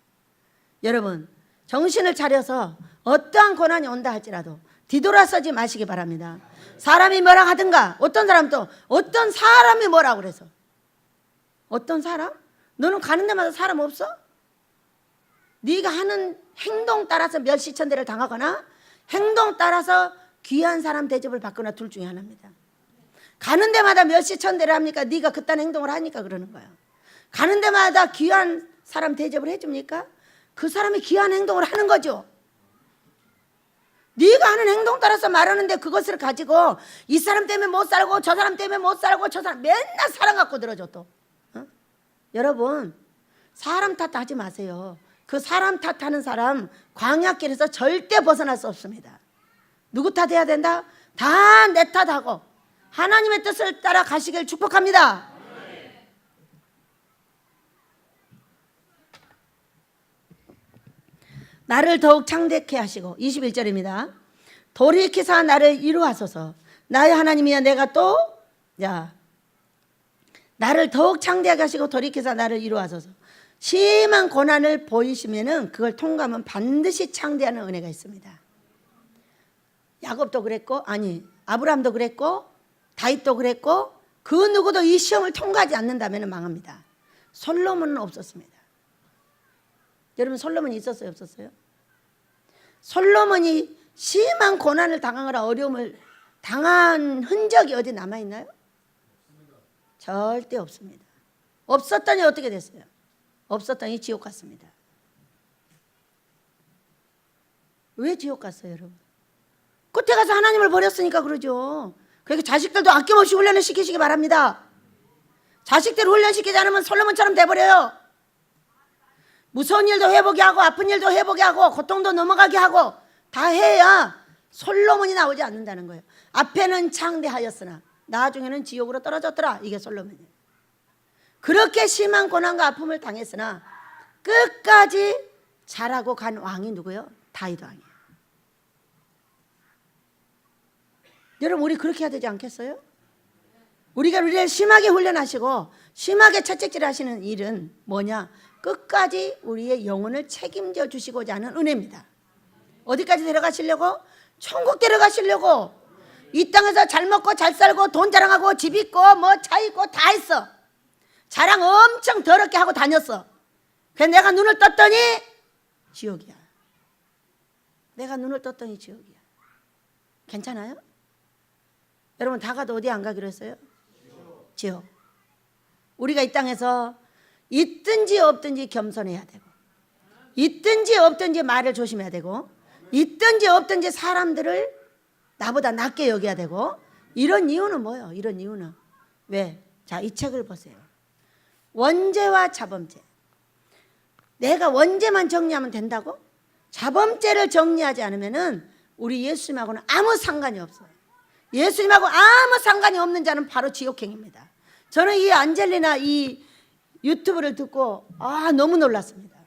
여러분, 정신을 차려서 어떠한 고난이 온다 할지라도 뒤돌아서지 마시기 바랍니다. 사람이 뭐라 하든가, 어떤 사람도 어떤 사람이 뭐라고 그래서, 어떤 사람? 너는 가는 데마다 사람 없어? 네가 하는 행동 따라서 멸시천대를 당하거나 행동 따라서 귀한 사람 대접을 받거나 둘 중에 하나입니다. 가는 데마다 멸시천대를 합니까? 네가 그딴 행동을 하니까 그러는 거예요. 가는 데마다 귀한 사람 대접을 해줍니까? 그 사람이 귀한 행동을 하는 거죠. 네가 하는 행동 따라서 말하는데 그것을 가지고 이 사람 때문에 못 살고 저 사람 때문에 못 살고 저 사람 맨날 사람 갖고 늘어져 또. 여러분, 사람 탓하지 마세요. 그 사람 탓하는 사람 광야길에서 절대 벗어날 수 없습니다. 누구 탓해야 된다? 다 내 탓하고 하나님의 뜻을 따라 가시길 축복합니다. 나를 더욱 창대케 하시고 21절입니다. 돌이키사 나를 이루하소서. 나의 하나님이여, 내가 또 나를 더욱 창대하게 하시고 돌이키사 나를 이루하소서. 심한 고난을 보이시면은 그걸 통과하면 반드시 창대하는 은혜가 있습니다. 야곱도 그랬고, 아니 아브라함도 그랬고, 다윗도 그랬고, 그 누구도 이 시험을 통과하지 않는다면 망합니다. 솔로몬은 없었습니다. 여러분, 솔로몬이 있었어요, 없었어요? 솔로몬이 심한 고난을 당하거나 어려움을 당한 흔적이 어디 남아있나요? 절대 없습니다. 없었더니 어떻게 됐어요? 없었더니 지옥 갔습니다. 왜 지옥 갔어요, 여러분? 끝에 가서 하나님을 버렸으니까 그러죠. 그러니까 자식들도 아낌없이 훈련을 시키시기 바랍니다. 자식들을 훈련시키지 않으면 솔로몬처럼 돼버려요. 무서운 일도 회복이 하고 아픈 일도 회복이 하고 고통도 넘어가게 하고 다 해야 솔로몬이 나오지 않는다는 거예요. 앞에는 창대하였으나 나중에는 지옥으로 떨어졌더라. 이게 솔로몬이에요. 그렇게 심한 고난과 아픔을 당했으나 끝까지 잘하고 간 왕이 누구예요? 다윗 왕이에요. 여러분, 우리 그렇게 해야 되지 않겠어요? 우리가 우리를 심하게 훈련하시고 심하게 채찍질 하시는 일은 뭐냐? 끝까지 우리의 영혼을 책임져 주시고자 하는 은혜입니다. 어디까지 데려가시려고? 천국 데려가시려고. 이 땅에서 잘 먹고 잘 살고 돈 자랑하고 집 있고 뭐 차 있고 다 했어. 자랑 엄청 더럽게 하고 다녔어. 그래서 내가 눈을 떴더니 지옥이야. 내가 눈을 떴더니 지옥이야. 괜찮아요? 여러분, 다 가도 어디 안 가기로 했어요? 지옥. 우리가 이 땅에서 있든지 없든지 겸손해야 되고, 있든지 없든지 말을 조심해야 되고, 있든지 없든지 사람들을 나보다 낮게 여겨야 되고. 이런 이유는 뭐예요? 이런 이유는 왜? 자, 이 책을 보세요. 원죄와 자범죄. 내가 원죄만 정리하면 된다고? 자범죄를 정리하지 않으면은 우리 예수님하고는 아무 상관이 없어요. 예수님하고 아무 상관이 없는 자는 바로 지옥행입니다. 저는 이 안젤리나 이 유튜브를 듣고 너무 놀랐습니다.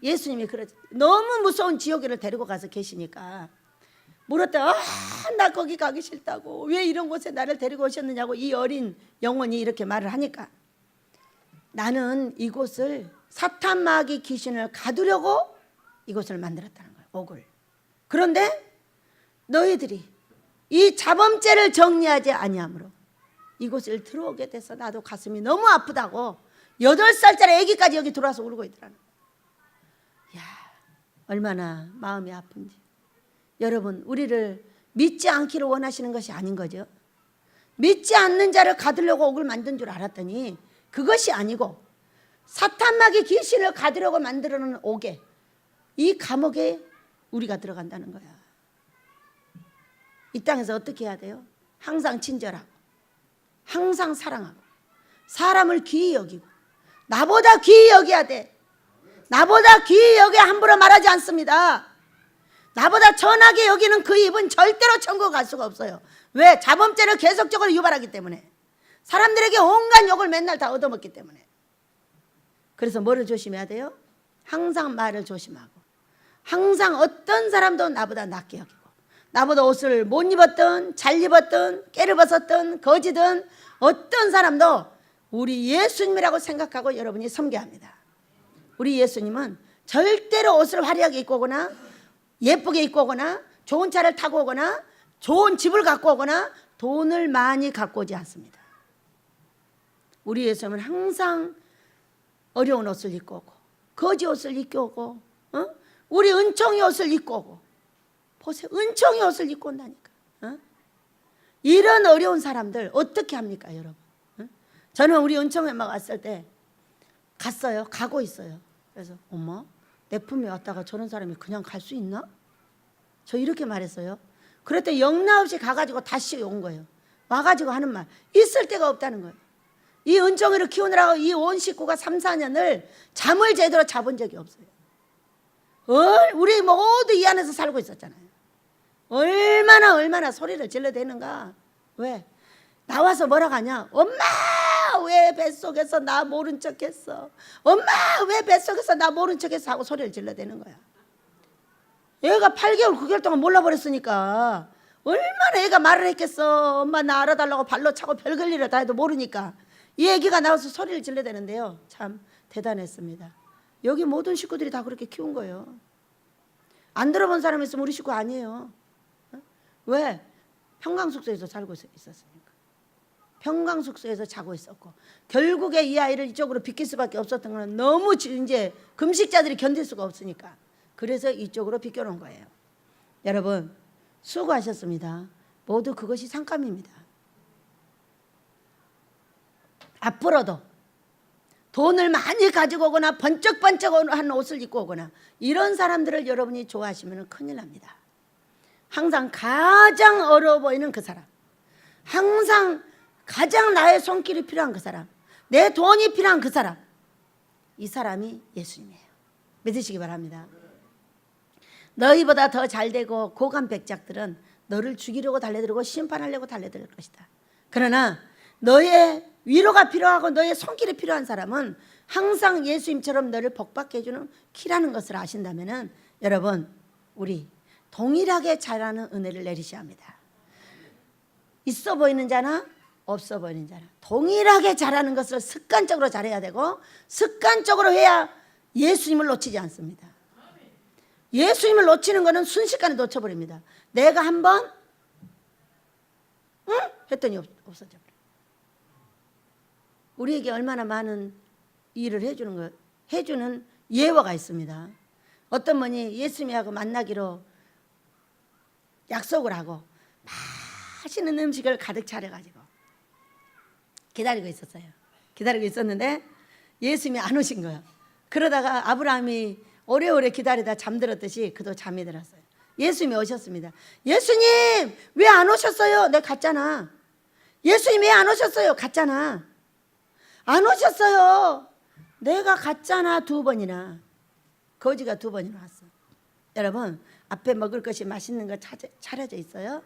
예수님이 너무 무서운 지옥을 데리고 가서 계시니까 물었다. 나 거기 가기 싫다고, 왜 이런 곳에 나를 데리고 오셨느냐고 이 어린 영혼이 이렇게 말을 하니까, 나는 이곳을 사탄 마귀 귀신을 가두려고 이곳을 만들었다는 거예요. 옥을. 그런데 너희들이 이 자범죄를 정리하지 아니하므로 이곳을 들어오게 돼서 나도 가슴이 너무 아프다고 8살짜리 아기까지 여기 들어와서 울고 있더라는 거예요. 야, 얼마나 마음이 아픈지. 여러분, 우리를 믿지 않기를 원하시는 것이 아닌 거죠. 믿지 않는 자를 가두려고 옥을 만든 줄 알았더니 그것이 아니고 사탄마귀 귀신을 가두려고 만들어 놓은 옥에, 이 감옥에 우리가 들어간다는 거야. 이 땅에서 어떻게 해야 돼요? 항상 친절하고 항상 사랑하고 사람을 귀히 여기고, 나보다 귀히 여겨야 돼. 나보다 귀히 여겨 함부로 말하지 않습니다. 나보다 전하게 여기는 그 입은 절대로 천국 갈 수가 없어요. 왜? 자범죄를 계속적으로 유발하기 때문에. 사람들에게 온갖 욕을 맨날 다 얻어먹기 때문에. 그래서 뭐를 조심해야 돼요? 항상 말을 조심하고, 항상 어떤 사람도 나보다 낫게 여기고, 나보다 옷을 못 입었든 잘 입었든 깨를 벗었든 거지든 어떤 사람도 우리 예수님이라고 생각하고 여러분이 섬겨야 합니다. 우리 예수님은 절대로 옷을 화려하게 입고 오거나 예쁘게 입고 오거나 좋은 차를 타고 오거나 좋은 집을 갖고 오거나 돈을 많이 갖고 오지 않습니다. 우리 예수님은 항상 어려운 옷을 입고 오고 거지 옷을 입고 오고, 우리 은총이 옷을 입고 오고, 보세요, 은총이 옷을 입고 온다니까. 이런 어려운 사람들 어떻게 합니까, 여러분? 저는 우리 은총에 막 왔을 때 갔어요. 가고 있어요. 그래서 엄마, 내 품에 왔다가 저런 사람이 그냥 갈 수 있나? 저 이렇게 말했어요. 그랬더니 영락없이 가가지고 다시 온 거예요. 와가지고 하는 말, 있을 데가 없다는 거예요. 이 은총이를 키우느라고 이 온 식구가 3, 4년을 잠을 제대로 자본 적이 없어요. 우리 모두 이 안에서 살고 있었잖아요. 얼마나 소리를 질러대는가. 왜? 나와서 뭐라고 하냐? 엄마, 왜 뱃속에서 나 모른 척했어? 엄마, 왜 뱃속에서 나 모른 척했어? 하고 소리를 질러대는 거야. 얘가 8개월 9개월 동안 몰라버렸으니까 얼마나 얘가 말을 했겠어. 엄마 나 알아달라고 발로 차고 별걸 일을 다 해도 모르니까 이 얘기가 나와서 소리를 질러대는데요, 참 대단했습니다. 여기 모든 식구들이 다 그렇게 키운 거예요. 안 들어본 사람이 있으면 우리 식구 아니에요. 왜? 평강숙소에서 살고 있었으니까. 평강숙소에서 자고 있었고, 결국에 이 아이를 이쪽으로 비킬 수밖에 없었던 건 너무 이제 금식자들이 견딜 수가 없으니까, 그래서 이쪽으로 비껴놓은 거예요. 여러분 수고하셨습니다. 모두 그것이 상감입니다. 앞으로도 돈을 많이 가지고 오거나 번쩍번쩍한 옷을 입고 오거나 이런 사람들을 여러분이 좋아하시면 큰일 납니다. 항상 가장 어려워 보이는 그 사람, 항상 가장 나의 손길이 필요한 그 사람, 내 돈이 필요한 그 사람, 이 사람이 예수님이에요. 믿으시기 바랍니다. 너희보다 더 잘되고 고관 백작들은 너를 죽이려고 달려들고 심판하려고 달려들 것이다. 그러나 너의 위로가 필요하고 너의 손길이 필요한 사람은 항상 예수님처럼 너를 복받게 해주는 키라는 것을 아신다면, 여러분 우리 동일하게 잘하는 은혜를 내리셔야 합니다. 있어 보이는 자나 없어 보이는 자나 동일하게 잘하는 것을 습관적으로 잘해야 되고, 습관적으로 해야 예수님을 놓치지 않습니다. 예수님을 놓치는 것은 순식간에 놓쳐버립니다. 내가 한번 했더니 없어져 버려요. 우리에게 얼마나 많은 일을 해주는 예화가 있습니다. 어떤 분이 예수님하고 만나기로 약속을 하고 맛있는 음식을 가득 차려가지고 기다리고 있었어요. 기다리고 있었는데 예수님이 안 오신 거예요. 그러다가 아브라함이 오래오래 기다리다 잠들었듯이 그도 잠이 들었어요. 예수님이 오셨습니다. 예수님 왜 안 오셨어요? 내가 갔잖아. 예수님 왜 안 오셨어요? 갔잖아. 안 오셨어요. 내가 갔잖아. 2번이나. 거지가 2번이나 왔어. 여러분 앞에 먹을 것이 맛있는 거 차려져 있어요.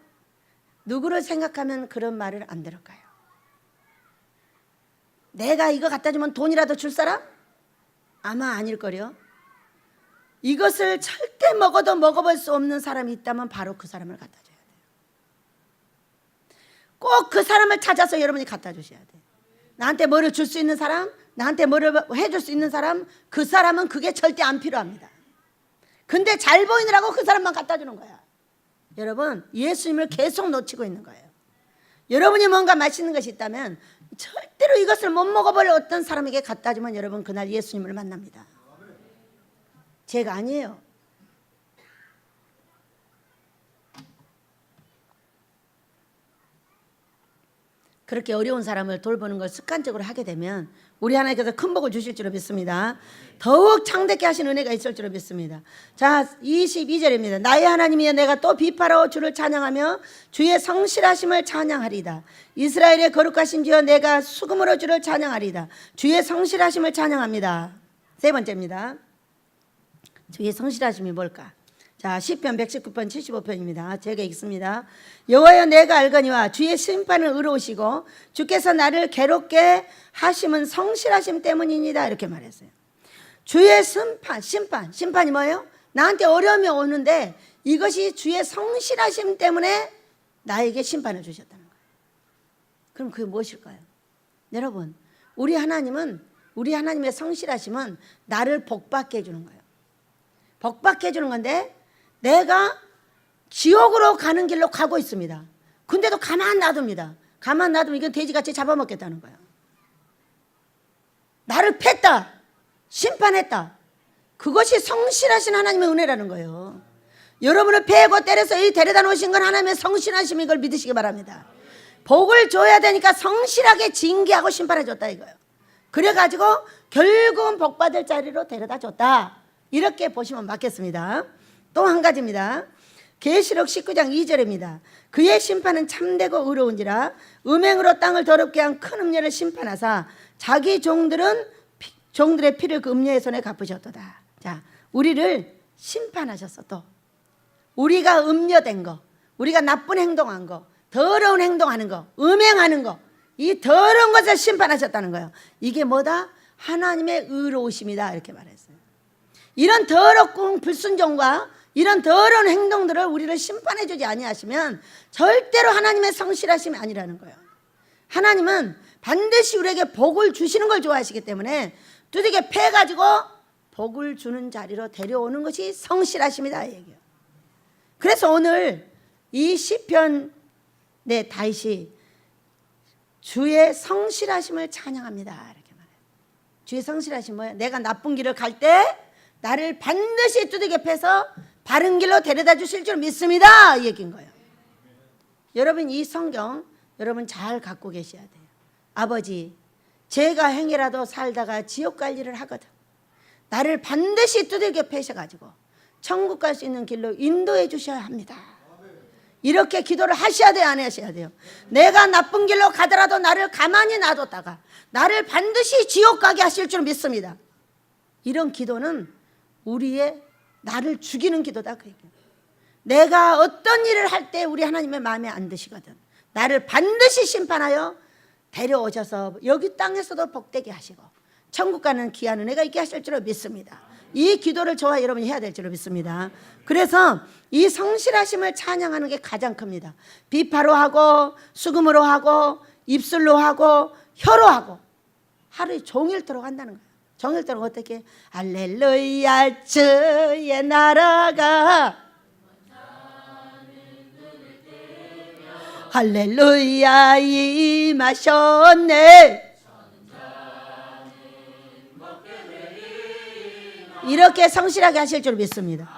누구를 생각하면 그런 말을 안 들을까요? 내가 이거 갖다 주면 돈이라도 줄 사람? 아마 아닐걸요. 이것을 절대 먹어도 먹어볼 수 없는 사람이 있다면 바로 그 사람을 갖다 줘야 돼요. 꼭 그 사람을 찾아서 여러분이 갖다 주셔야 돼요. 나한테 뭐를 줄 수 있는 사람, 나한테 뭐를 해줄 수 있는 사람, 그 사람은 그게 절대 안 필요합니다. 근데 잘 보이느라고 그 사람만 갖다 주는 거야. 여러분 예수님을 계속 놓치고 있는 거예요. 여러분이 뭔가 맛있는 것이 있다면 절대로 이것을 못 먹어볼 어떤 사람에게 갖다 주면 여러분 그날 예수님을 만납니다. 제가 아니에요. 그렇게 어려운 사람을 돌보는 걸 습관적으로 하게 되면 우리 하나님께서 큰 복을 주실 줄로 믿습니다. 더욱 창대케 하신 은혜가 있을 줄로 믿습니다. 자, 22절입니다. 나의 하나님이여 내가 또 비파로 주를 찬양하며 주의 성실하심을 찬양하리다. 이스라엘의 거룩하신 주여 내가 수금으로 주를 찬양하리다. 주의 성실하심을 찬양합니다. 세 번째입니다. 주의 성실하심이 뭘까? 자, 시편 119편 75편입니다. 제가 읽습니다. 여호와여 내가 알거니와 주의 심판은 의로우시고 주께서 나를 괴롭게 하심은 성실하심 때문이니다. 이렇게 말했어요. 주의 심판이 뭐예요? 나한테 어려움이 오는데 이것이 주의 성실하심 때문에 나에게 심판을 주셨다는 거예요. 그럼 그게 무엇일까요? 여러분, 우리 하나님의 성실하심은 나를 복받게 해주는 거예요. 복받게 해주는 건데 내가 지옥으로 가는 길로 가고 있습니다. 근데도 가만 놔둡니다. 가만 놔두면 이건 돼지같이 잡아먹겠다는 거예요. 나를 팼다, 심판했다. 그것이 성실하신 하나님의 은혜라는 거예요. 여러분을 패고 때려서 이 데려다 놓으신 건 하나님의 성실하심인 걸 믿으시기 바랍니다. 복을 줘야 되니까 성실하게 징계하고 심판해줬다 이거예요. 그래가지고 결국은 복받을 자리로 데려다 줬다. 이렇게 보시면 맞겠습니다. 또 한 가지입니다. 계시록 19장 2절입니다. 그의 심판은 참되고 의로운지라 음행으로 땅을 더럽게 한 큰 음녀를 심판하사 자기 종들의 피를 그 음녀의 손에 갚으셨도다. 자, 우리를 심판하셨어. 또 우리가 음녀된 거, 우리가 나쁜 행동한 거, 더러운 행동하는 거, 음행하는 거, 이 더러운 것을 심판하셨다는 거예요. 이게 뭐다? 하나님의 의로우심이다. 이렇게 말했어요. 이런 더럽고 불순종과 이런 더러운 행동들을 우리를 심판해 주지 아니하시면 절대로 하나님의 성실하심이 아니라는 거예요. 하나님은 반드시 우리에게 복을 주시는 걸 좋아하시기 때문에 두들겨 패가지고 복을 주는 자리로 데려오는 것이 성실하심이다 이 얘기예요. 그래서 오늘 이 시편 다윗이 주의 성실하심을 찬양합니다 이렇게 말해요. 주의 성실하심 뭐예요? 내가 나쁜 길을 갈 때 나를 반드시 두들겨 패서 바른 길로 데려다 주실 줄 믿습니다 이 얘기인 거예요. 여러분 이 성경 여러분 잘 갖고 계셔야 돼요. 아버지, 제가 행여라도 살다가 지옥 갈 일을 하거든. 나를 반드시 두들겨 패셔가지고 천국 갈 수 있는 길로 인도해 주셔야 합니다. 이렇게 기도를 하셔야 돼요, 안 하셔야 돼요? 내가 나쁜 길로 가더라도 나를 가만히 놔뒀다가 나를 반드시 지옥 가게 하실 줄 믿습니다. 이런 기도는 우리의 나를 죽이는 기도다 그 얘기예요. 내가 어떤 일을 할 때 우리 하나님의 마음에 안 드시거든. 나를 반드시 심판하여 데려오셔서 여기 땅에서도 복되게 하시고 천국 가는 귀한 은혜가 있게 하실 줄로 믿습니다. 이 기도를 저와 여러분이 해야 될 줄로 믿습니다. 그래서 이 성실하심을 찬양하는 게 가장 큽니다. 비파로 하고 수금으로 하고 입술로 하고 혀로 하고 하루 종일토록 한다는 거예요. 종일토록 어떻게 할렐루야 주의 나라가 할렐루야 임하셨네 이렇게 성실하게 하실 줄 믿습니다.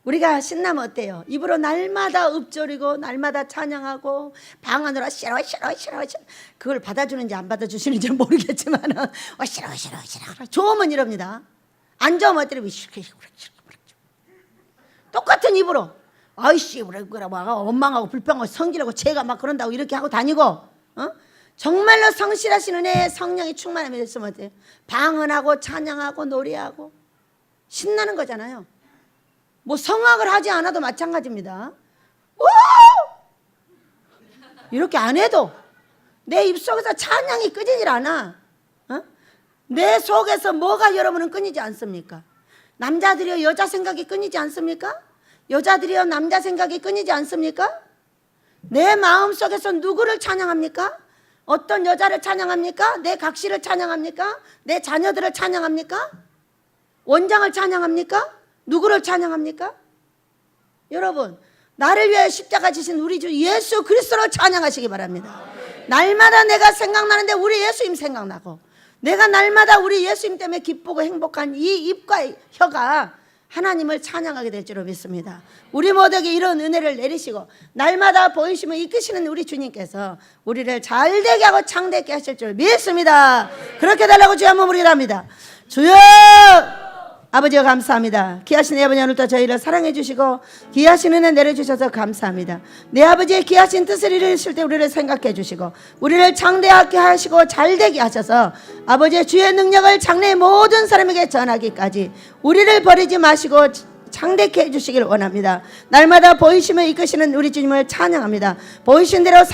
우리가 신나면 어때요? 입으로 날마다 읊조리고 날마다 찬양하고 방언으로 싫어 그걸 받아주는지 안 받아주시는지 모르겠지만 싫어 좋으면 이럽니다. 안 좋으면 어때요? 똑같은 입으로 아이씨 그래 원망하고 불평하고 성질하고 죄가 막 그런다고 이렇게 하고 다니고 정말로 성실하신 은혜의 성령이 충만함이 됐으면 어때요? 방언하고 찬양하고 노래하고 신나는 거잖아요. 뭐 성악을 하지 않아도 마찬가지입니다. 오! 이렇게 안 해도 내 입속에서 찬양이 끊이질 않아. 내 속에서 뭐가 여러분은 끊이지 않습니까? 남자들이요 여자 생각이 끊이지 않습니까? 여자들이요 남자 생각이 끊이지 않습니까? 내 마음속에서 누구를 찬양합니까? 어떤 여자를 찬양합니까? 내 각시를 찬양합니까? 내 자녀들을 찬양합니까? 원장을 찬양합니까? 누구를 찬양합니까? 여러분 나를 위해 십자가 지신 우리 주 예수 그리스도를 찬양하시기 바랍니다. 날마다 내가 생각나는데 우리 예수님 생각나고 내가 날마다 우리 예수님 때문에 기쁘고 행복한 이 입과 혀가 하나님을 찬양하게 될 줄로 믿습니다. 우리 모두에게 이런 은혜를 내리시고 날마다 보이시면 이끄시는 우리 주님께서 우리를 잘되게 하고 창대케 하실 줄 믿습니다. 그렇게 달라고 주여 한번 부르랍니다. 주여 아버지가 감사합니다. 귀하신 내 아버지 오늘도 저희를 사랑해 주시고 귀하신 은혜 내려주셔서 감사합니다. 내 아버지의 귀하신 뜻을 이루실 때 우리를 생각해 주시고 우리를 장대하게 하시고 잘되게 하셔서 아버지의 주의 능력을 장래의 모든 사람에게 전하기까지 우리를 버리지 마시고 장대케 해주시기를 원합니다. 날마다 보이심을 이끄시는 우리 주님을 찬양합니다. 보이신 대로